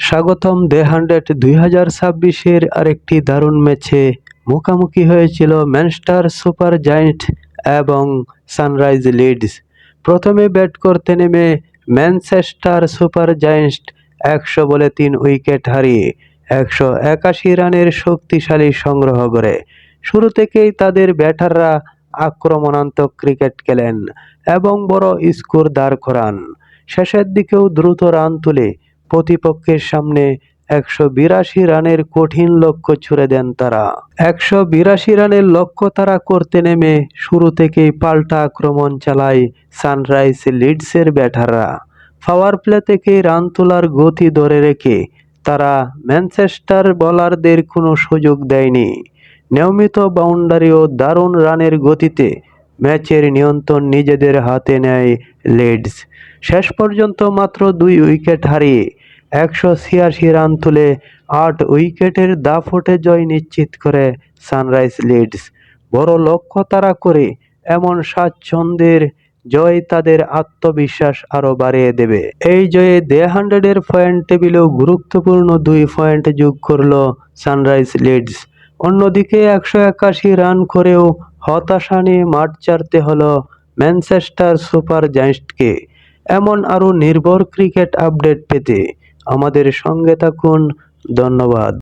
স্বাগতম দ্য 100 2026-এর আরেকটি দারুণ ম্যাচে মুখোমুখি হয়েছিল ম্যানচেস্টার সুপার জায়ান্ট এবং সানরাইজ লিডস। প্রথমে ব্যাট করতে নেমে ম্যানচেস্টার সুপার জায়ান্ট 100 বলে 3 উইকেট হারিয়ে 181 রানের শক্তিশালী সংগ্রহ করে শুরু থেকেই তাদের ব্যাটাররা আক্রমণাত্মক ক্রিকেট খেলেন এবং বড় স্কোর দাঁড় করান। শেষের দিকেও দ্রুত রান তুলে প্রতিপক্ষের সামনে 182 রানের কঠিন লক্ষ্য ছুড়ে দেন তারা। 182 রানের লক্ষ্য তারা করতে নেমে শুরু থেকেই পাল্টা আক্রমণ চালায় সানরাইজ লিডসের ব্যাটাররা। পাওয়ার প্লে থেকে রান তোলার গতি ধরে রেখে তারা ম্যানচেস্টার বোলারদের কোনো সুযোগ দেয়নি। নিয়মিত বাউন্ডারি ও দারুণ রানের গতিতে ম্যাচের নিয়ন্ত্রণ নিজেদের হাতে নেয় লিডস। শেষ পর্যন্ত মাত্র 2 উইকেট হারিয়ে 186 রান তুলে 8 উইকেটের দাপটে জয় নিশ্চিত করে সানরাইজ লিডস। বড় লক্ষ্য তাড়া করে এমন স্বাচ্ছন্দ্যের জয় তাদের আত্মবিশ্বাস আরও বাড়িয়ে দেবে। এই জয়ে দ্য 100-এর পয়েন্ট টেবিলেও গুরুত্বপূর্ণ 2 পয়েন্ট যোগ করল সানরাইজ লিডস। অন্যদিকে 181 রান করেও হতাশা নিয়ে মাঠ ছাড়তে হলো ম্যানচেস্টার সুপার জায়ান্টকে। এমন আরও নির্ভর ক্রিকেট আপডেট পেতে আমাদের সঙ্গে থাকুন। ধন্যবাদ।